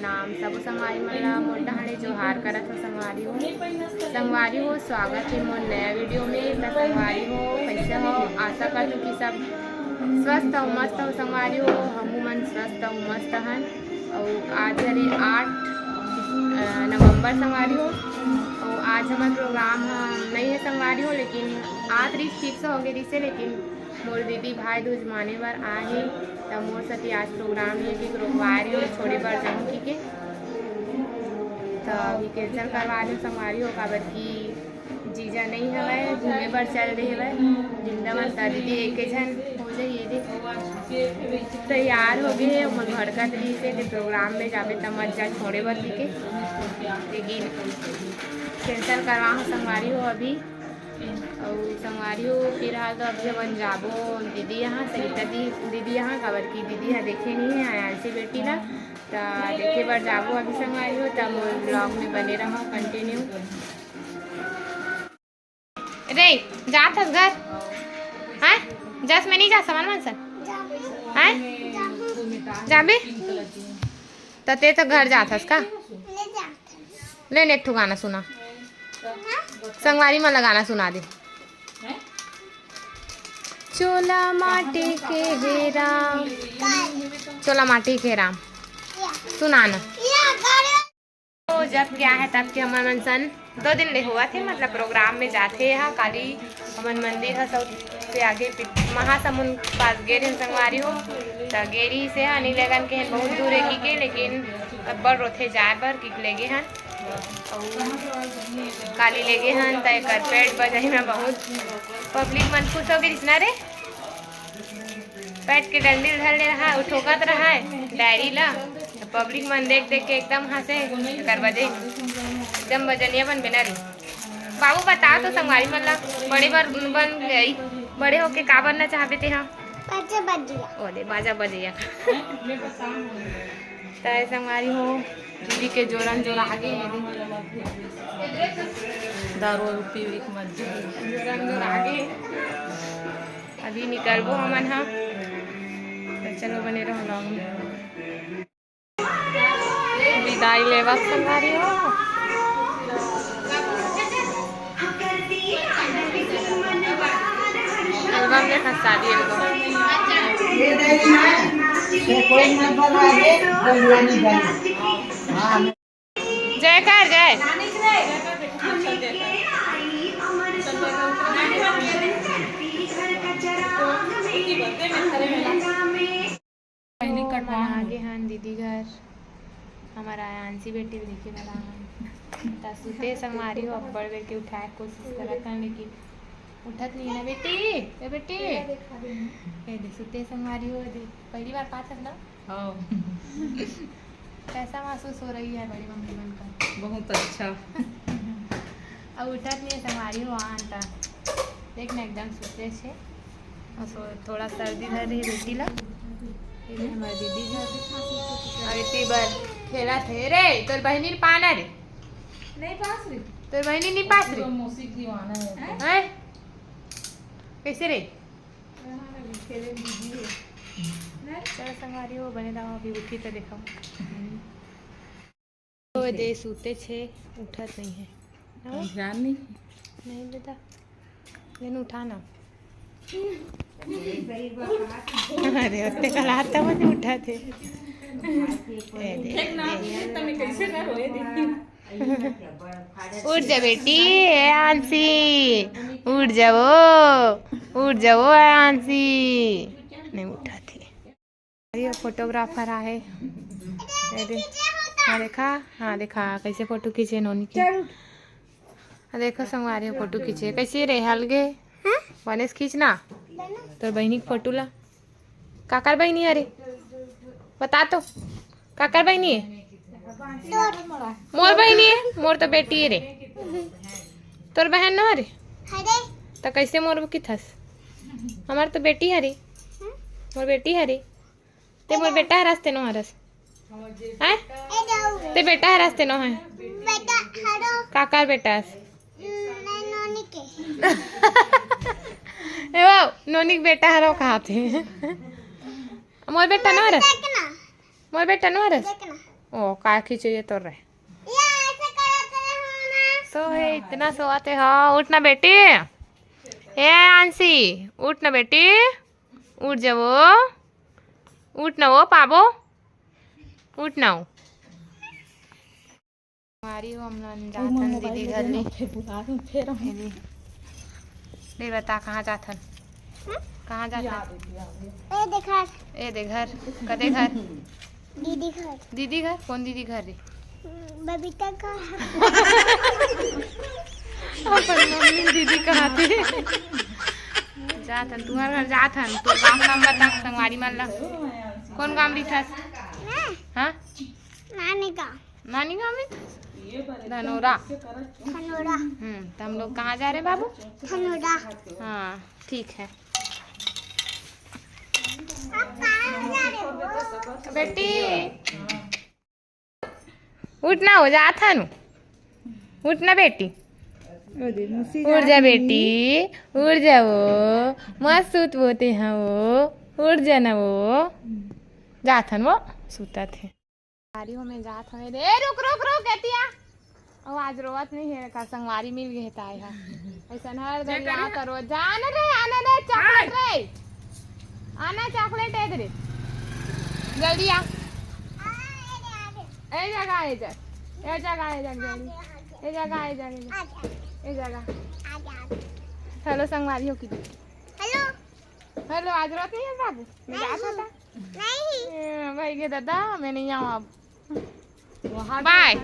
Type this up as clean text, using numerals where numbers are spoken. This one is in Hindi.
प्रणाम सब संगवारी मन ला मोर डहाणे जोहार करत हो। संगवारी हो स्वागत है मोर नया वीडियो में। तो संगवारी हो कैसे हो, आशा करती हूँ कि सब स्वस्थ हो मस्त हो। संगवारी हो हमू मन स्वस्थ हो मस्त हन। और आज हरे 8 नवंबर संगवारी हो। और आज हमारा प्रोग्राम नहीं है संगवारी हो, लेकिन आज रिच फिक्स हो गई रिसे, लेकिन मोर दीदी भाई दूज माने बर आए हैं। तो मोर सती आज प्रोग्राम है कि रुकवाए रहे हो छोड़े बर जाऊँ की के। तो अभी कैंसिल करवा रहे संगवारी हो काबर की जीजा नहीं हवे, घूमे बर चल रही है जिंदावन। तो दीदी एक जन हो जाइए दे तैयार हो गए है भड़कत रही से प्रोग्राम में जाबे तब मत जा छोड़े बर के, लेकिन कैंसिल करवा हो संगवारी हो अभी। और संगवारी हो फिलहाल तो अभी बन जाबो दीदी यहाँ सरिता दीदी यहाँ काबर की दीदी है देखे नहीं है आयांशी बेटी ला। तो देखे बर जाबो अभी संगवारी हो। तब ब्लॉग में बने रहो कंटिन्यू। रे जात हस घर हाँ जस में नहीं जा समान मन सर हाँ जाबे तो ते तो घर जात हस का ले एक ठो गाना सुना संगवारी में लगाना सुना दे। चोला माटी के हे राम, चोला माटी के राम सुनाना। तो जब क्या है तब के हमारे मनसन 2 दिन ले हुआ थे, मतलब प्रोग्राम में जाते हैं। काली हमारे मंदिर है सब से आगे महासमुंद पास गेरी संगवारी हो। तो गेरी से नहीं लगन के बहुत दूर है की के, लेकिन अब बड़ रोथे जाए बर कि लेगे हैं काली लेगे हन। तो एक पेट बजाई में बहुत पब्लिक मन खुश हो गई ना रे। पेट के डंडी धर ले रहा उठोकत रहा है डायरी ला। तो पब्लिक मन देख देख के एकदम हंसे कर बजे एकदम बजनिया बन बिना रे। बाबू बता तो संगवारी मन ला बड़े बार बन गई बड़े होके का बनना चाहते थे हम? बाजा बजिया। ओले बाजा बजिया। तो संगवारी हो दीदी के जोरन जोर आगे दारू पी मत जोरन जोर आगे अभी निकलबो हमन हा। तो चलो बने रहो लॉग में। विदाई लेवा संगवारी हो एल्बम देखा शादी जय कर जय आगे हन दीदी घर हमारा आंसी बेटी देखे वाला सुते संगवारी हो। अब बड़ बेर के उठाए कोशिश करत हन, लेकिन उठत नहीं है ना बेटी। ए बेटी ए दे सुते संगवारी हो दे पहली बार पास है ना। हाँ कैसा महसूस हो रही है बड़ी मम्मी बनकर? बहुत अच्छा। अब उठत नहीं है संगवारी हो आंटा देखना एकदम सुते से। और थोड़ा सर्दी धर रही बेटी ला। हमारी दीदी घर इतनी बार खेला थे रे। तोर बहनी पाना रे नहीं पास रे, तोर बहनी नहीं पास रे मौसी दीवाना है हैं कैसे रे? चलो संगवारी हो बने रहो अभी उठी तो देखो। तो दे सूते छे उठत नहीं है ध्यान नहीं नहीं बेटा लेकिन उठाना। अरे उतने कल आता मुझे उठा थे उठ जा बेटी आंसी उठ जाओ आंसी नहीं उठा थे। फोटोग्राफर आए देखा हाँ देखा कैसे फोटो खींचे नोनी के। देखो संगवारी फोटो खींचे कैसे रे हलगे गणेश खींचना तो बहनी की फोटो ला। काकर बहनी अरे बता तो काकर बहनी है? मोर बहनी है, मोर तो बेटी है रे। तोर बहन न रे तो कैसे मोर की थस? हमार तो बेटी है रे, मोर बेटी है रे। ते मोर बेटा है रास्ते नो हरस हैं ते बेटा है रास्ते नो है काकर बेटा है ए वो नोनिक बेटा हरो कहा थे मोर बेटा न हरस मोर बेटा न हरस ओ काय खींचे तो रहे तो है इतना सोते हो। उठना बेटी, ए आंसी उठना बेटी, उठ जाओ, उठना वो पाबो, उठना हो। हमारी हो हम जाथन दीदी घर में। ले बता कहाँ जाथन, कहाँ जाथन? ए दे घर, कदे घर? दीदी घर। दीदी घर? कौन दीदी घर रे? बबीता का। अपन मम्मी दीदी कहाँ थे? जाथन तुम्हारे घर जाथन तो गाँव नाम बता संगवारी मन ला। कौन गाँव दिखस? हाँ नानी का। नानी गाँव में धनोरा। धनोरा। तो हम लोग कहाँ जा रहे बाबू? धनोरा। हाँ ठीक है बेटी, उठना हो जाथन, उठना बेटी, उठ जा बेटी, उठ जाओ, मस्त सूत बोते हैं वो, उठ जाना वो। जाथन वो सूता थे गाड़ियों में जात हमें। रे रुक रुक रुक कहतिया ओ आज रोवत नहीं है का संगवारी मिल गए ताई है ऐसा हर दरिया करो जान रे आना रे चॉकलेट रे आना चॉकलेट है रे जल्दी आ ए जगह ए जगह ए जगह ए जगह ए जगह ए जगह ए जगह। हेलो संगवारी हो की हेलो हेलो आज रोत नहीं है बाबू मैं जाता था नहीं भाई के दादा मैं नहीं आऊँ अब बाय।